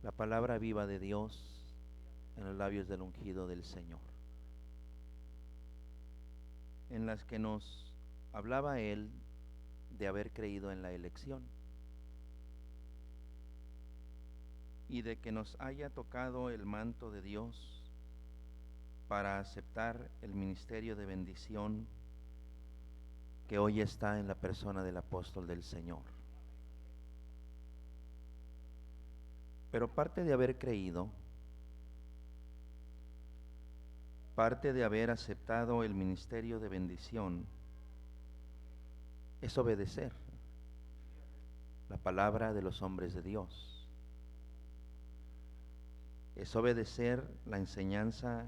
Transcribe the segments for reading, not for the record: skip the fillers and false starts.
la palabra viva de Dios en los labios del ungido del Señor, en las que nos hablaba Él de haber creído en la elección y de que nos haya tocado el manto de Dios para aceptar el ministerio de bendición que hoy está en la persona del apóstol del Señor. Pero parte de haber creído, parte de haber aceptado el ministerio de bendición, es obedecer la palabra de los hombres de Dios. Es obedecer la enseñanza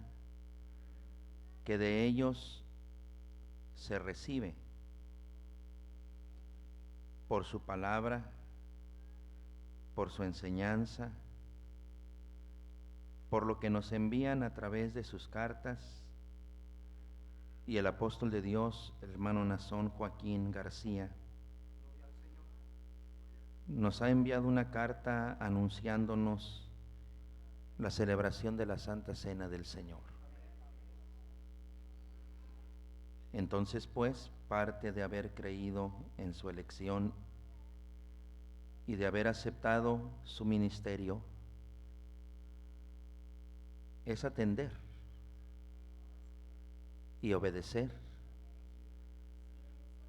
que de ellos se recibe por su palabra, por su enseñanza, por lo que nos envían a través de sus cartas. Y el apóstol de Dios, el hermano Nazón Joaquín García, nos ha enviado una carta anunciándonos la celebración de la Santa Cena del Señor. Entonces, pues, parte de haber creído en su elección y de haber aceptado su ministerio es atender y obedecer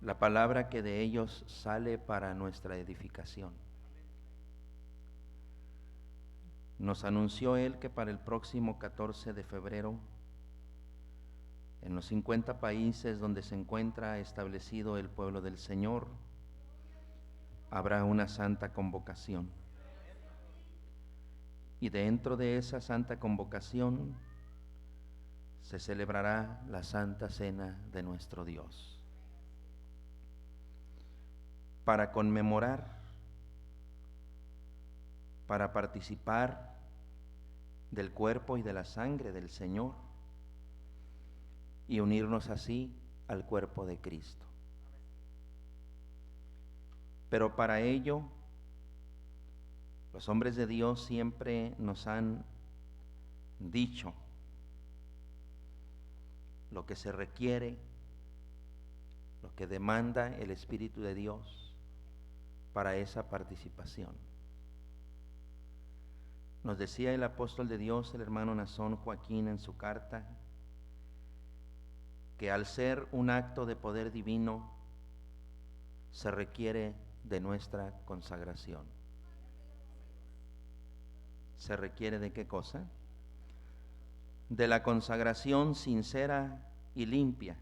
la palabra que de ellos sale para nuestra edificación. Nos anunció Él que para el próximo 14 de febrero, en los 50 países donde se encuentra establecido el pueblo del Señor, habrá una santa convocación. Y dentro de esa santa convocación se celebrará la Santa Cena de nuestro Dios, para conmemorar, para participar del cuerpo y de la sangre del Señor y unirnos así al cuerpo de Cristo. Pero para ello, los hombres de Dios siempre nos han dicho lo que se requiere, lo que demanda el Espíritu de Dios para esa participación. Nos decía el apóstol de Dios, el hermano Nazón Joaquín, en su carta, que al ser un acto de poder divino, se requiere de nuestra consagración. ¿Se requiere de qué cosa? De la consagración sincera y limpia,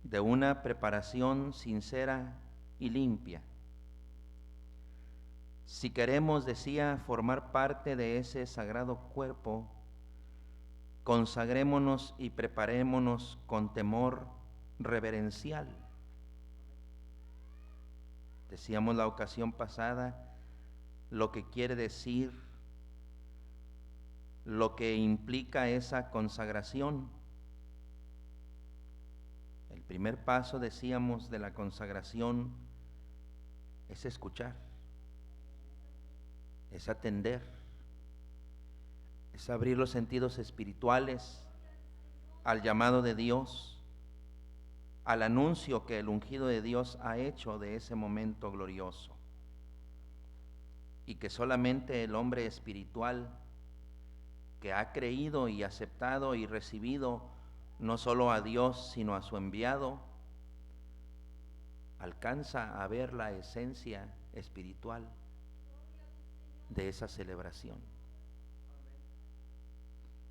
de una preparación sincera y limpia. Si queremos, decía, formar parte de ese sagrado cuerpo, consagrémonos y preparémonos con temor reverencial. Decíamos la ocasión pasada lo que quiere decir, lo que implica esa consagración. El primer paso, decíamos, de la consagración es escuchar, es atender, es abrir los sentidos espirituales al llamado de Dios, al anuncio que el ungido de Dios ha hecho de ese momento glorioso, y que solamente el hombre espiritual que ha creído y aceptado y recibido no solo a Dios sino a su enviado, alcanza a ver la esencia espiritual de esa celebración.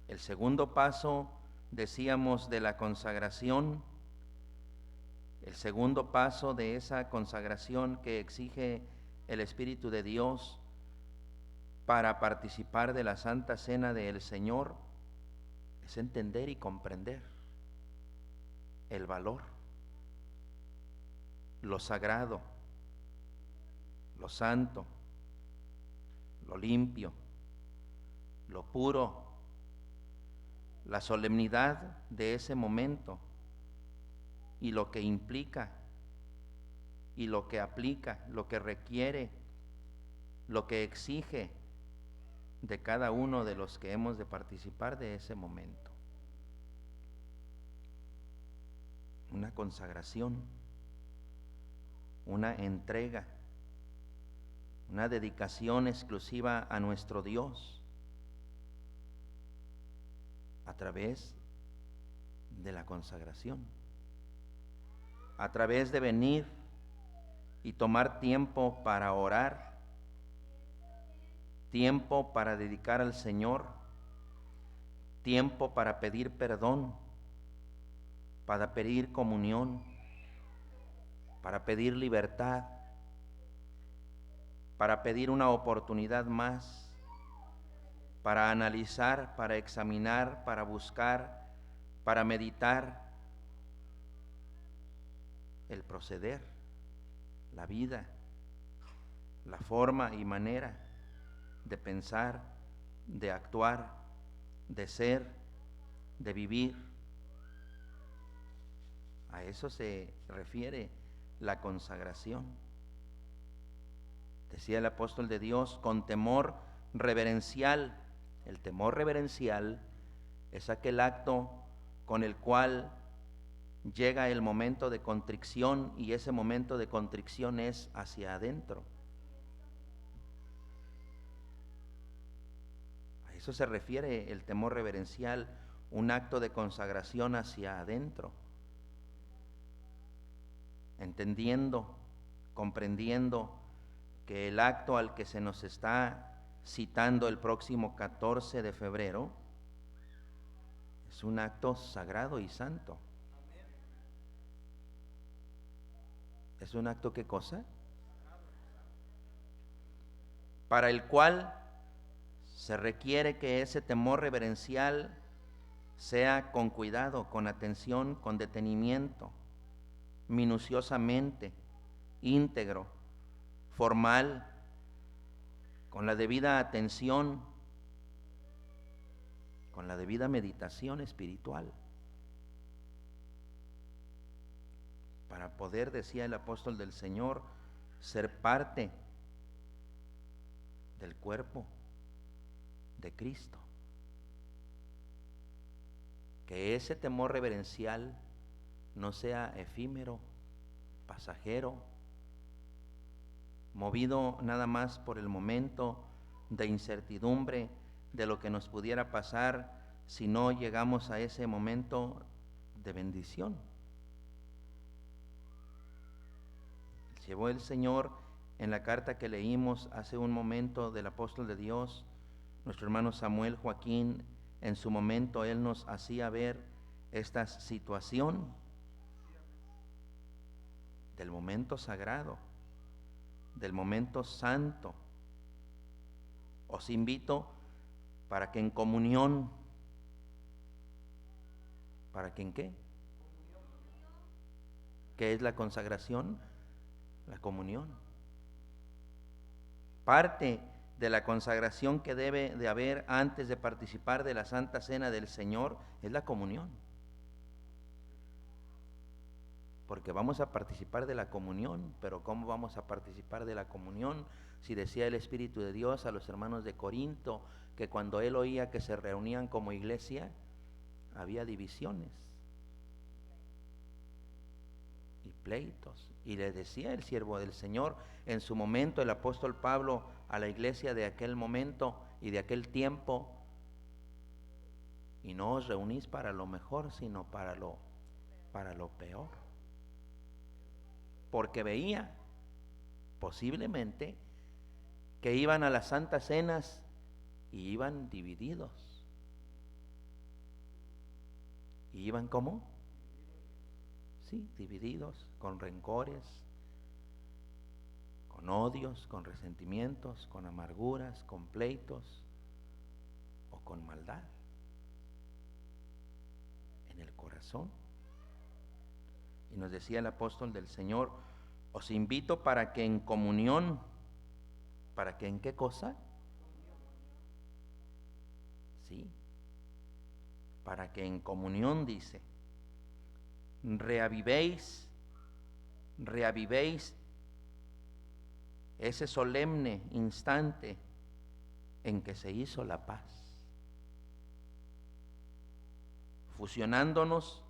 El segundo paso, decíamos, de la consagración, el segundo paso de esa consagración que exige el Espíritu de Dios para participar de la Santa Cena del Señor, es entender y comprender el valor, lo sagrado, lo santo, lo limpio, lo puro, la solemnidad de ese momento y lo que implica y lo que aplica, lo que requiere lo que exige de cada uno de los que hemos de participar de ese momento. Una consagración, una entrega, una dedicación exclusiva a nuestro Dios a través de la consagración, a través de venir y tomar tiempo para orar, tiempo para dedicar al Señor, tiempo para pedir perdón, para pedir comunión, para pedir libertad, para pedir una oportunidad más, para analizar, para examinar, para buscar, para meditar el proceder, la vida, la forma y manera de pensar, de actuar, de ser, de vivir. A eso se refiere la consagración. Decía el apóstol de Dios, con temor reverencial. El temor reverencial es aquel acto con el cual llega el momento de contrición, y ese momento de contrición es hacia adentro. A eso se refiere el temor reverencial, un acto de consagración hacia adentro, entendiendo, comprendiendo que el acto al que se nos está citando el próximo 14 de febrero es un acto sagrado y santo. ¿Es un acto qué cosa? Para el cual se requiere que ese temor reverencial sea con cuidado, con atención, con detenimiento, minuciosamente, íntegro, formal, con la debida atención, con la debida meditación espiritual, para poder, decía el apóstol del Señor, ser parte del cuerpo de Cristo. Que ese temor reverencial no sea efímero, pasajero, movido nada más por el momento de incertidumbre de lo que nos pudiera pasar si no llegamos a ese momento de bendición. Llevó el Señor en la carta que leímos hace un momento del apóstol de Dios, nuestro hermano Samuel Joaquín. En su momento él nos hacía ver esta situación del momento sagrado, del momento santo. Os invito para que en comunión, ¿para que en qué? ¿Qué es la consagración? La comunión. Parte de la consagración que debe de haber antes de participar de la Santa Cena del Señor es la comunión. Porque vamos a participar de la comunión, pero ¿cómo vamos a participar de la comunión? Si decía el Espíritu de Dios a los hermanos de Corinto que cuando él oía que se reunían como iglesia, había divisiones y pleitos. Y le decía el siervo del Señor en su momento, el apóstol Pablo, a la iglesia de aquel momento y de aquel tiempo: y no os reunís para lo mejor, sino para lo peor. Porque veía posiblemente que iban a las santas cenas y iban divididos. ¿Y iban cómo? Sí, divididos, con rencores, con odios, con resentimientos, con amarguras, con pleitos o con maldad en el corazón. Y nos decía el apóstol del Señor: os invito para que en comunión, ¿para que en qué cosa? Sí, para que en comunión, dice, reavivéis ese solemne instante en que se hizo la paz, fusionándonos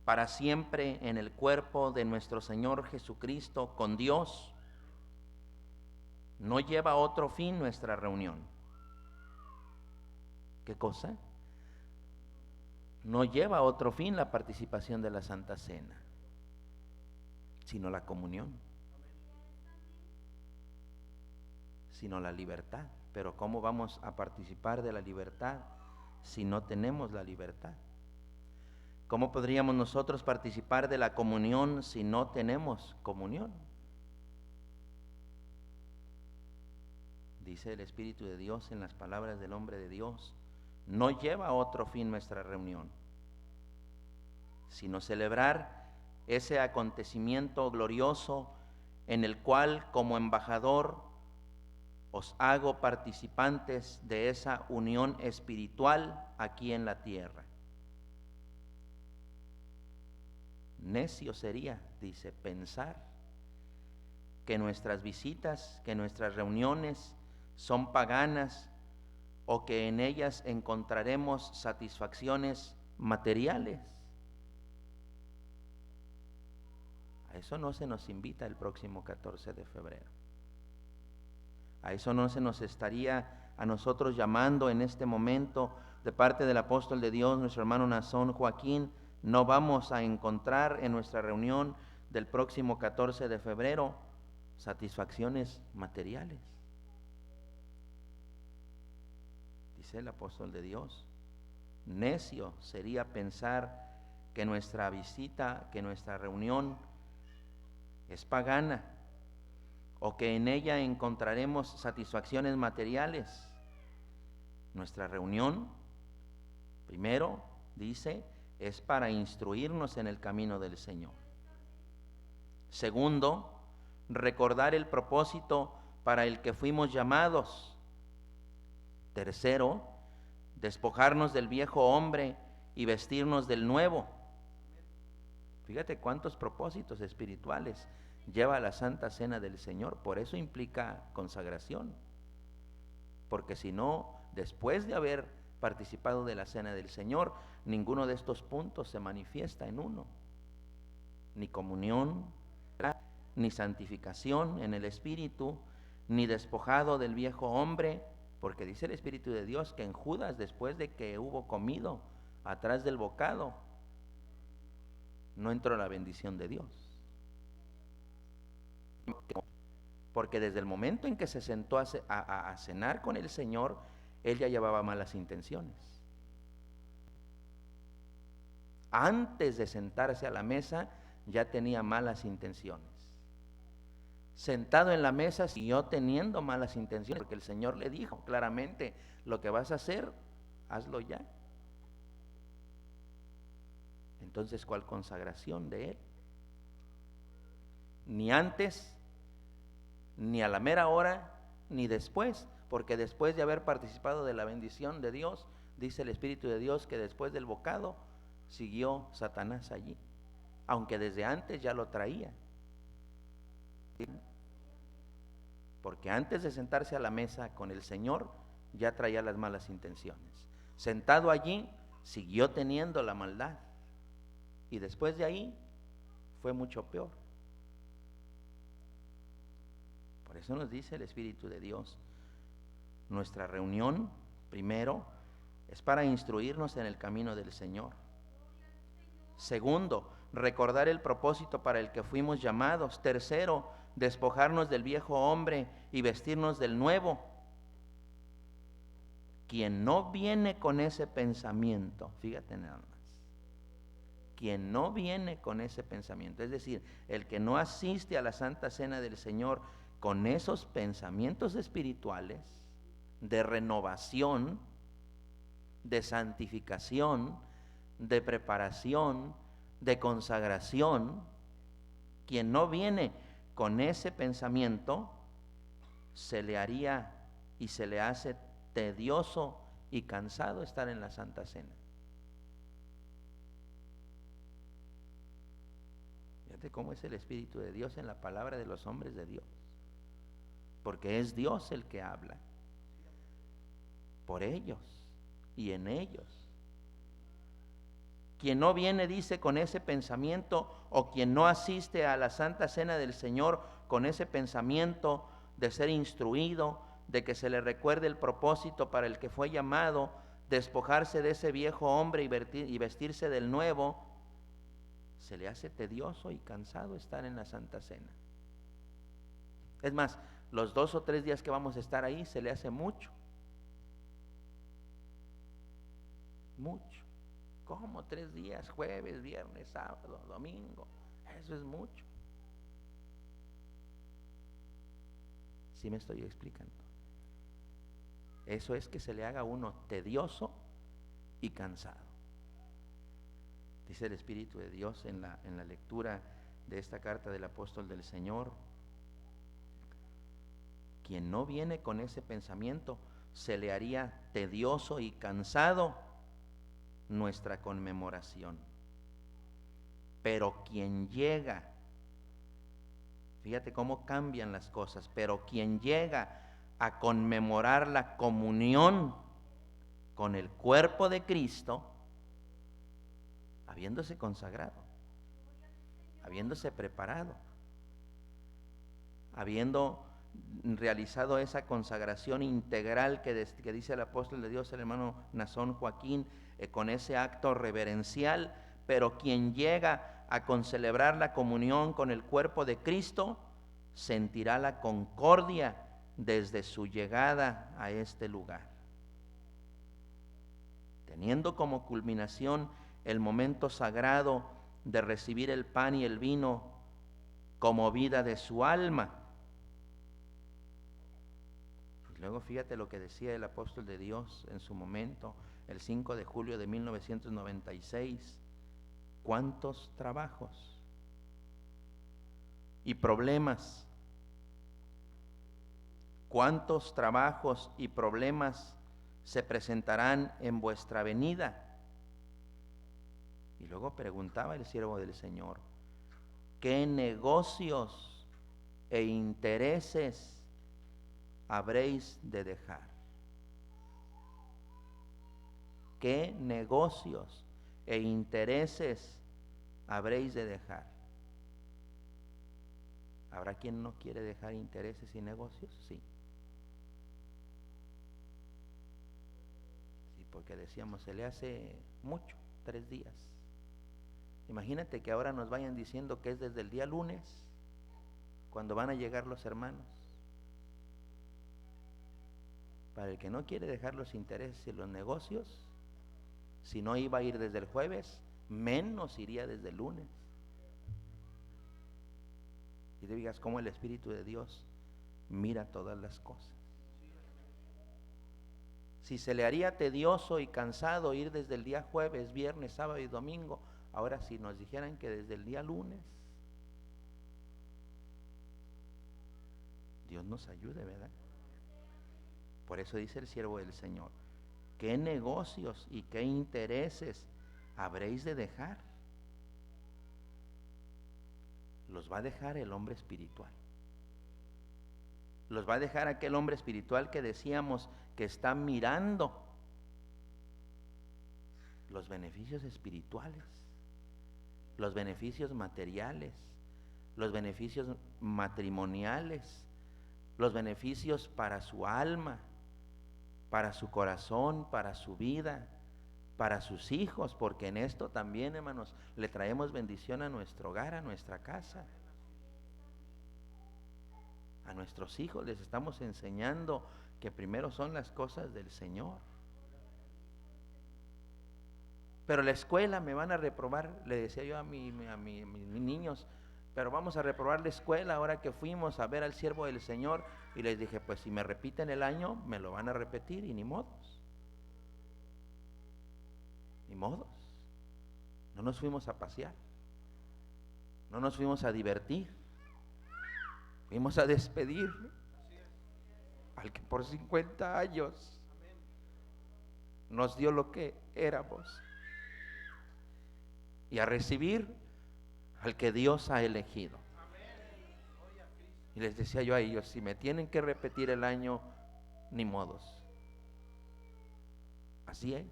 para siempre en el cuerpo de nuestro Señor Jesucristo con Dios. No lleva a otro fin nuestra reunión. ¿Qué cosa? No lleva a otro fin la participación de la Santa Cena, sino la comunión, sino la libertad. Pero ¿cómo vamos a participar de la libertad si no tenemos la libertad? ¿Cómo podríamos nosotros participar de la comunión si no tenemos comunión? Dice el Espíritu de Dios en las palabras del hombre de Dios: no lleva a otro fin nuestra reunión, sino celebrar ese acontecimiento glorioso en el cual, como embajador, os hago participantes de esa unión espiritual aquí en la tierra. Necio sería, dice, pensar que nuestras visitas, que nuestras reuniones son paganas o que en ellas encontraremos satisfacciones materiales. A eso no se nos invita el próximo 14 de febrero. A eso no se nos estaría a nosotros llamando en este momento de parte del apóstol de Dios, nuestro hermano Nazón Joaquín. No vamos a encontrar en nuestra reunión del próximo 14 de febrero satisfacciones materiales. Dice el apóstol de Dios: necio sería pensar que nuestra visita, que nuestra reunión es pagana o que en ella encontraremos satisfacciones materiales. Nuestra reunión, primero, dice, es para instruirnos en el camino del Señor. Segundo, recordar el propósito para el que fuimos llamados. Tercero, despojarnos del viejo hombre y vestirnos del nuevo. Fíjate cuántos propósitos espirituales lleva la Santa Cena del Señor. Por eso implica consagración, porque si no, después de haber participado de la Cena del Señor, ninguno de estos puntos se manifiesta en uno: ni comunión, ni santificación en el Espíritu, ni despojado del viejo hombre, porque dice el Espíritu de Dios que en Judas, después de que hubo comido atrás del bocado, no entró la bendición de Dios. Porque desde el momento en que se sentó a cenar con el Señor, él ya llevaba malas intenciones. Antes de sentarse a la mesa, ya tenía malas intenciones. Sentado en la mesa, siguió teniendo malas intenciones, porque el Señor le dijo claramente: lo que vas a hacer, hazlo ya. Entonces, ¿cuál consagración de él? Ni antes, ni a la mera hora, ni después, porque después de haber participado de la bendición de Dios, dice el Espíritu de Dios que después del bocado siguió Satanás allí, aunque desde antes ya lo traía. Porque antes de sentarse a la mesa con el Señor, ya traía las malas intenciones. Sentado allí, siguió teniendo la maldad, y después de ahí fue mucho peor. Por eso nos dice el Espíritu de Dios: nuestra reunión, primero, es para instruirnos en el camino del Señor. Segundo, recordar el propósito para el que fuimos llamados. Tercero, despojarnos del viejo hombre y vestirnos del nuevo. Quien no viene con ese pensamiento, fíjate nada más, quien no viene con ese pensamiento, es decir, el que no asiste a la Santa Cena del Señor con esos pensamientos espirituales de renovación, de santificación, de preparación, de consagración, quien no viene con ese pensamiento, se le haría y se le hace tedioso y cansado estar en la Santa Cena. Fíjate cómo es el Espíritu de Dios en la palabra de los hombres de Dios. porque es Dios el que habla por ellos y en ellos. Quien no viene, dice, con ese pensamiento, o quien no asiste a la Santa Cena del Señor con ese pensamiento de ser instruido, de que se le recuerde el propósito para el que fue llamado, despojarse de ese viejo hombre y vestirse del nuevo, se le hace tedioso y cansado estar en la Santa Cena. Es más, los 2 o 3 días que vamos a estar ahí se le hace mucho. Mucho. ¿Cómo 3 días? Jueves, viernes, sábado, domingo. Eso es mucho. ¿Sí me estoy explicando? Eso es que se le haga a uno tedioso y cansado. Dice el Espíritu de Dios en la lectura de esta carta del apóstol del Señor: quien no viene con ese pensamiento, se le haría tedioso y cansado nuestra conmemoración. Pero quien llega, fíjate cómo cambian las cosas, pero quien llega a conmemorar la comunión con el cuerpo de Cristo, habiéndose consagrado, habiéndose preparado, habiendo realizado esa consagración integral que dice el apóstol de Dios, el hermano Nazón Joaquín, con ese acto reverencial, pero quien llega a concelebrar la comunión con el cuerpo de Cristo, sentirá la concordia desde su llegada a este lugar, teniendo como culminación el momento sagrado de recibir el pan y el vino como vida de su alma. Luego fíjate lo que decía el apóstol de Dios en su momento, el 5 de julio de 1996. ¿Cuántos trabajos y problemas? ¿Cuántos trabajos y problemas se presentarán en vuestra venida? Y luego preguntaba el siervo del Señor: ¿qué negocios e intereses habréis de dejar? ¿Qué negocios e intereses habréis de dejar? ¿Habrá quien no quiere dejar intereses y negocios? Sí. Sí, porque decíamos, se le hace mucho, 3 días. Imagínate que ahora nos vayan diciendo que es desde el día lunes, cuando van a llegar los hermanos. Para el que no quiere dejar los intereses y los negocios, si no iba a ir desde el jueves, menos iría desde el lunes. Y te digas cómo el Espíritu de Dios mira todas las cosas. Si se le haría tedioso y cansado ir desde el día jueves, viernes, sábado y domingo, ahora si nos dijeran que desde el día lunes, Dios nos ayude, ¿verdad? Por eso dice el siervo del Señor: ¿qué negocios y qué intereses habréis de dejar? Los va a dejar el hombre espiritual. Los va a dejar aquel hombre espiritual que decíamos que está mirando los beneficios espirituales, los beneficios materiales, los beneficios matrimoniales, los beneficios para su alma, para su corazón, para su vida, para sus hijos, porque en esto también, hermanos, le traemos bendición a nuestro hogar, a nuestra casa. A nuestros hijos les estamos enseñando que primero son las cosas del Señor. Pero la escuela me van a reprobar, le decía yo a mis niños, pero vamos a reprobar la escuela ahora que fuimos a ver al siervo del Señor. Y les dije, pues si me repiten el año, me lo van a repetir y ni modos. Ni modos. No nos fuimos a pasear, no nos fuimos a divertir, fuimos a despedir al que por 50 años nos dio lo que éramos y a recibir al que Dios ha elegido. Y les decía yo a ellos, si me tienen que repetir el año, ni modos. Así es.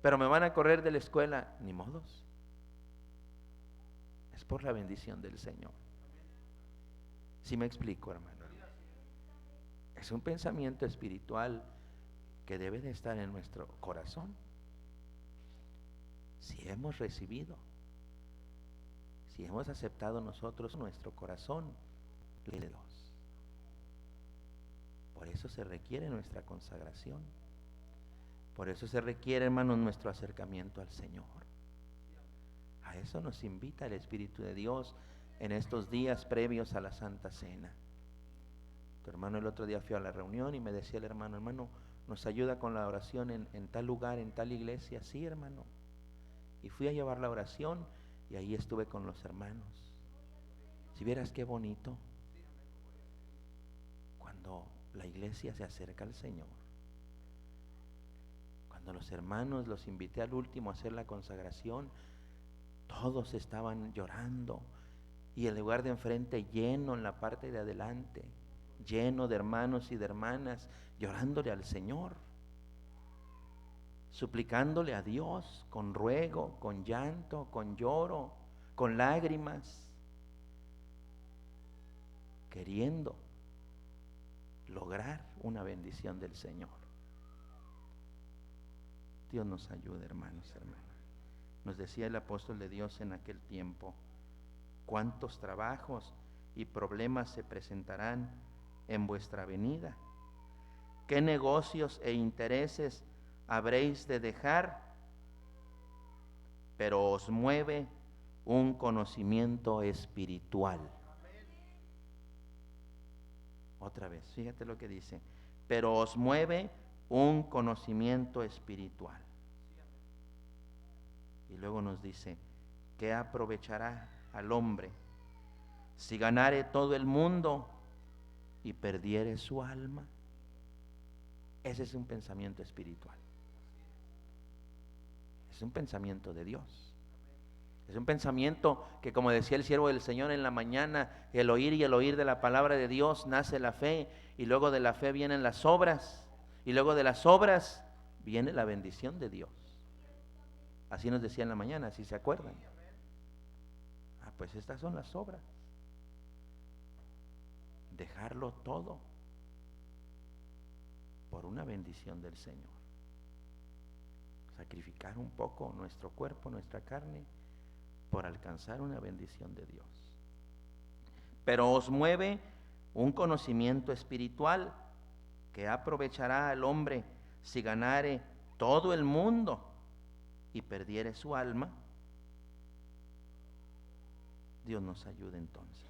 Pero me van a correr de la escuela, ni modos. Es por la bendición del Señor. ¿Sí me explico, hermano? Es un pensamiento espiritual que debe de estar en nuestro corazón. Si hemos recibido, si hemos aceptado nosotros nuestro corazón, de Dios. Por eso se requiere nuestra consagración. Por eso se requiere, hermanos, nuestro acercamiento al Señor. A eso nos invita el Espíritu de Dios en estos días previos a la Santa Cena. Tu hermano el otro día fue a la reunión y me decía el hermano, ¿nos ayuda con la oración en tal lugar, en tal iglesia? Sí, hermano. Y fui a llevar la oración y ahí estuve con los hermanos. Si vieras qué bonito cuando la iglesia se acerca al Señor. Cuando los hermanos los invité al último a hacer la consagración, todos estaban llorando y el lugar de enfrente lleno en la parte de adelante, lleno de hermanos y de hermanas llorándole al Señor, suplicándole a Dios con ruego, con llanto, con lloro, con lágrimas, queriendo lograr una bendición del Señor. Dios nos ayude, hermanos, hermanas. Nos decía el apóstol de Dios en aquel tiempo, cuántos trabajos y problemas se presentarán en vuestra venida, qué negocios e intereses habréis de dejar, pero os mueve un conocimiento espiritual. Otra vez, fíjate lo que dice, pero os mueve un conocimiento espiritual. Y luego nos dice, ¿qué aprovechará al hombre si ganare todo el mundo y perdiere su alma? Ese es un pensamiento espiritual. Es un pensamiento de Dios. Es un pensamiento que, como decía el siervo del Señor en la mañana, el oír y el oír de la palabra de Dios nace la fe, y luego de la fe vienen las obras, y luego de las obras viene la bendición de Dios. Así nos decía en la mañana, si se acuerdan. Pues estas son las obras. Dejarlo todo por una bendición del Señor. Sacrificar un poco nuestro cuerpo, nuestra carne, por alcanzar una bendición de Dios. Pero os mueve un conocimiento espiritual, que aprovechará al hombre si ganare todo el mundo y perdiere su alma. Dios nos ayude entonces,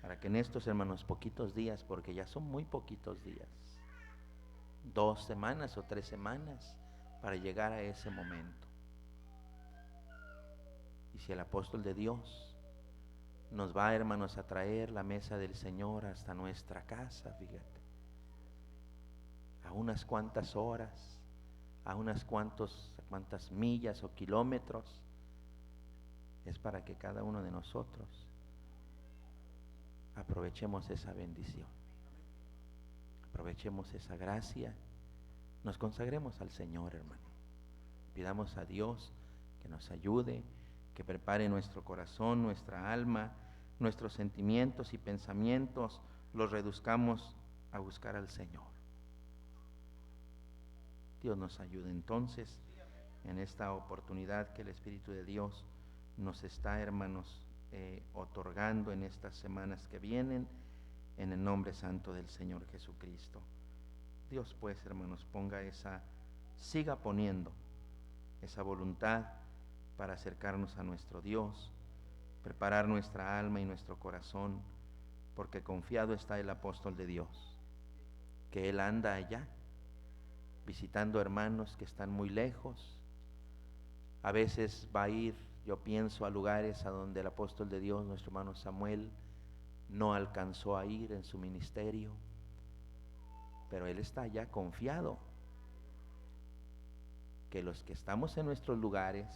para que en estos, hermanos, poquitos días, porque ya son muy poquitos días, 2 semanas o 3 semanas para llegar a ese momento. Y si el apóstol de Dios nos va, hermanos, a traer la mesa del Señor hasta nuestra casa, fíjate, a unas cuantas horas, a unas cuantas millas o kilómetros, es para que cada uno de nosotros aprovechemos esa bendición, aprovechemos esa gracia, nos consagremos al Señor, hermano, pidamos a Dios que nos ayude, que prepare nuestro corazón, nuestra alma, nuestros sentimientos y pensamientos, los reduzcamos a buscar al Señor. Dios nos ayude entonces en esta oportunidad que el Espíritu de Dios nos está, hermanos, otorgando en estas semanas que vienen, en el nombre santo del Señor Jesucristo. Dios, pues, hermanos, siga poniendo esa voluntad para acercarnos a nuestro Dios, preparar nuestra alma y nuestro corazón, porque confiado está el apóstol de Dios, que él anda allá, visitando hermanos que están muy lejos. A veces va a ir, yo pienso, a lugares a donde el apóstol de Dios, nuestro hermano Samuel, no alcanzó a ir en su ministerio, pero él está allá confiado que los que estamos en nuestros lugares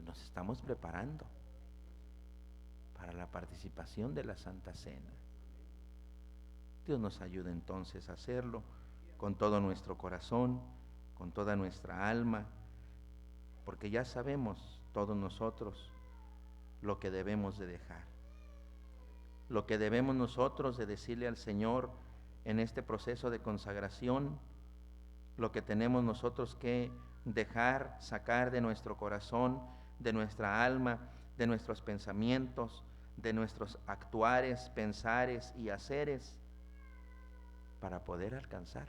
nos estamos preparando para la participación de la Santa Cena. Dios nos ayude entonces a hacerlo con todo nuestro corazón, con toda nuestra alma, porque ya sabemos todos nosotros lo que debemos de dejar, lo que debemos nosotros de decirle al Señor en este proceso de consagración, lo que tenemos nosotros que dejar, sacar de nuestro corazón, de nuestra alma, de nuestros pensamientos, de nuestros actuares, pensares y haceres, para poder alcanzar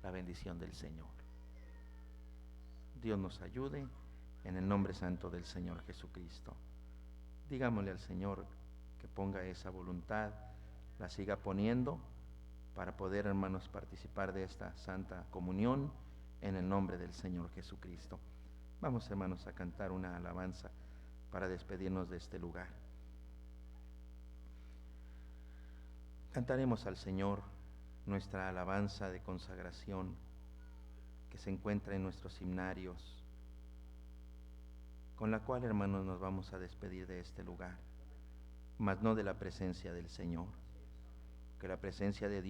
la bendición del Señor. Dios nos ayude en el nombre santo del Señor Jesucristo. Digámosle al Señor que ponga esa voluntad, la siga poniendo, para poder, hermanos, participar de esta Santa Comunión en el nombre del Señor Jesucristo. Vamos, hermanos, a cantar una alabanza para despedirnos de este lugar. Cantaremos al Señor nuestra alabanza de consagración que se encuentra en nuestros himnarios, con la cual, hermanos, nos vamos a despedir de este lugar, mas no de la presencia del Señor, que la presencia de Dios